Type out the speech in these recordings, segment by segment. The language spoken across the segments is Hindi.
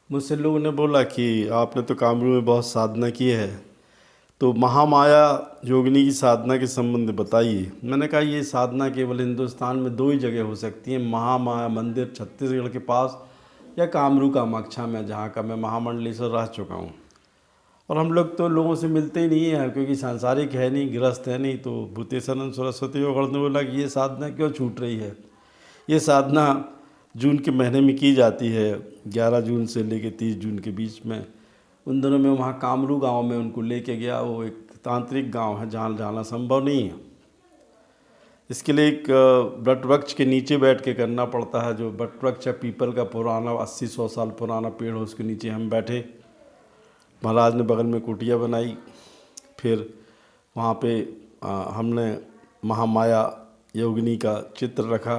मुझसे लोगों ने बोला कि आपने तो कामरूप में बहुत साधना की है, तो महामाया योगिनी की साधना के संबंध में बताइए। मैंने कहा ये साधना केवल हिंदुस्तान में दो ही जगह हो सकती है, महामाया मंदिर छत्तीसगढ़ के पास या कामरू कामाख्या में, जहाँ का मैं महामंडलेश्वर रह चुका हूँ। और हम लोग तो लोगों से मिलते ही नहीं हैं क्योंकि सांसारिक है नहीं, गृहस्थ है नहीं। तो भूतेश्वरन सरस्वती और ने बोला कि ये साधना क्यों छूट रही है। ये साधना जून के महीने में की जाती है, 11 जून से लेकर 30 जून के बीच में। उन दिनों में वहाँ कामरू गांव में उनको लेके गया। वो एक तांत्रिक गांव है जहाँ जाना संभव नहीं है। इसके लिए एक वट वृक्ष के नीचे बैठ के करना पड़ता है। जो वट वृक्ष है पीपल का पुराना 80-100 साल पुराना पेड़ हो, उसके नीचे हम बैठे। महाराज ने बगल में कुटिया बनाई। फिर वहाँ पे हमने महामाया योगिनी का चित्र रखा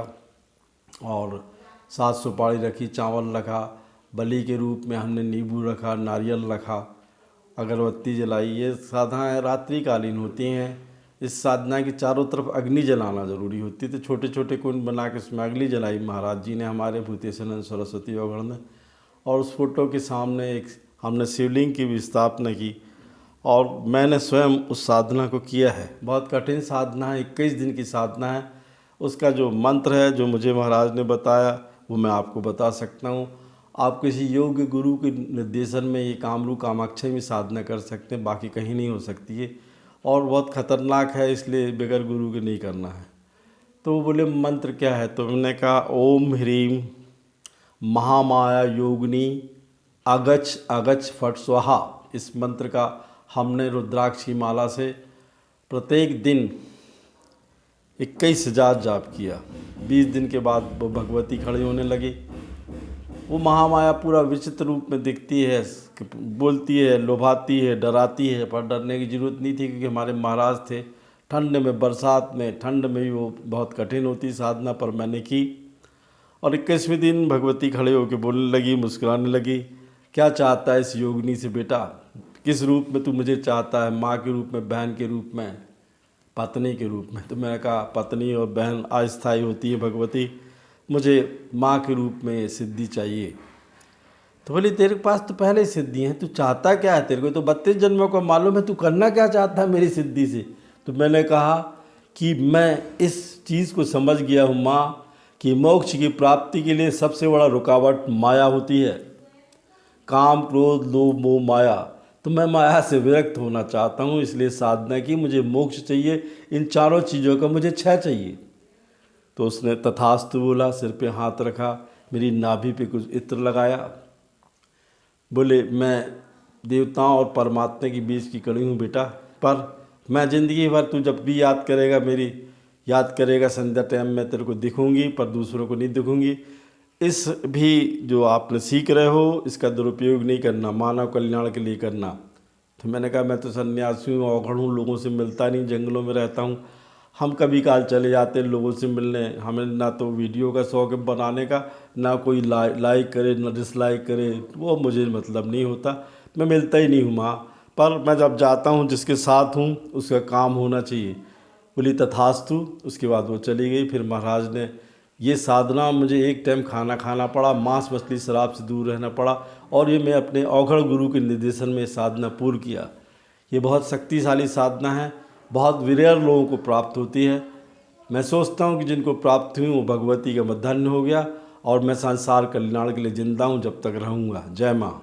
और 7 सुपारी रखी, चावल रखा, बलि के रूप में हमने नींबू रखा, नारियल रखा, अगरबत्ती जलाई। ये साधनाएँ रात्रिकालीन होती हैं। इस साधना की चारों तरफ अग्नि जलाना ज़रूरी होती है। तो छोटे छोटे कुंड बना के उसमें अग्नि जलाई महाराज जी ने, हमारे भूतेश्वरन सरस्वती औगण ने। और उस फोटो के सामने एक हमने शिवलिंग की भी स्थापना की और मैंने स्वयं उस साधना को किया है। बहुत कठिन साधना है, 21 दिन की साधना है। उसका जो मंत्र है जो मुझे महाराज ने बताया वो मैं आपको बता सकता हूँ। आप किसी योग्य गुरु के निर्देशन में ये कामरू कामाख्या में साधना कर सकते हैं, बाकी कहीं नहीं हो सकती है। और बहुत ख़तरनाक है, इसलिए बगैर गुरु के नहीं करना है। तो वो बोले मंत्र क्या है, तो मैंने कहा ओम ह्रीम महामाया योगिनी अगच अगच फट स्वाहा। इस मंत्र का हमने रुद्राक्ष की माला से प्रत्येक दिन 21,000 जाप किया। 20 दिन के बाद वो भगवती खड़ी होने लगी। वो महामाया पूरा विचित्र रूप में दिखती है, बोलती है, लुभाती है, डराती है, पर डरने की ज़रूरत नहीं थी क्योंकि हमारे महाराज थे। ठंड में, बरसात में, ठंड में भी वो बहुत कठिन होती साधना, पर मैंने की। और 21वें दिन भगवती खड़े होकर बोलने लगी, मुस्कुराने लगी। क्या चाहता है इस योगिनी से बेटा, किस रूप में तू मुझे चाहता है, माँ के रूप में, बहन के रूप में, पत्नी के रूप में? तो मैंने कहा पत्नी और बहन अस्थायी होती है भगवती, मुझे माँ के रूप में सिद्धि चाहिए। तो बोली तेरे पास तो पहले ही सिद्धि है, तू चाहता क्या है? तेरे को तो 32 जन्मों का मालूम है, तू करना क्या चाहता है मेरी सिद्धि से? तो मैंने कहा कि मैं इस चीज़ को समझ गया हूँ माँ कि मोक्ष की प्राप्ति के लिए सबसे बड़ा रुकावट माया होती है, काम क्रोध लोभ मोह माया। तो मैं माया से विरक्त होना चाहता हूँ, इसलिए साधना की, मुझे मोक्ष चाहिए, इन चारों चीज़ों का मुझे क्षय चाहिए। तो उसने तथास्तु बोला, सिर पे हाथ रखा, मेरी नाभि पे कुछ इत्र लगाया। बोले मैं देवताओं और परमात्मा के बीच की कड़ी हूँ बेटा, पर मैं ज़िंदगी भर तू जब भी याद करेगा, मेरी याद करेगा, संध्या टाइम में तेरे को दिखूंगी, पर दूसरों को नहीं दिखूंगी। इस भी जो आपने सीख रहे हो इसका दुरुपयोग नहीं करना, मानव कल्याण के लिए करना। तो मैंने कहा मैं तो सन्यासी हूँ, औघड़ हूँ, लोगों से मिलता नहीं, जंगलों में रहता हूँ। हम कभी काल चले जाते हैं लोगों से मिलने। हमें ना तो वीडियो का शौक है बनाने का, ना कोई लाइक करे ना डिसलाइक करे, वो मुझे मतलब नहीं होता। मैं मिलता ही नहीं हूँ माँ, पर मैं जब जाता हूँ जिसके साथ हूँ उसका काम होना चाहिए। बोली तथास्तु। उसके बाद वो चली गई। फिर महाराज ने ये साधना, मुझे एक टाइम खाना खाना पड़ा, मांस मछली शराब से दूर रहना पड़ा, और ये मैं अपने औघड़ गुरु के निर्देशन में साधना पूर्ण किया। ये बहुत शक्तिशाली साधना है, बहुत विरल लोगों को प्राप्त होती है। मैं सोचता हूँ कि जिनको प्राप्त हुई वो भगवती का धन्य हो गया, और मैं संसार कल्याण के लिए जिंदा हूँ जब तक रहूँगा। जय माँ।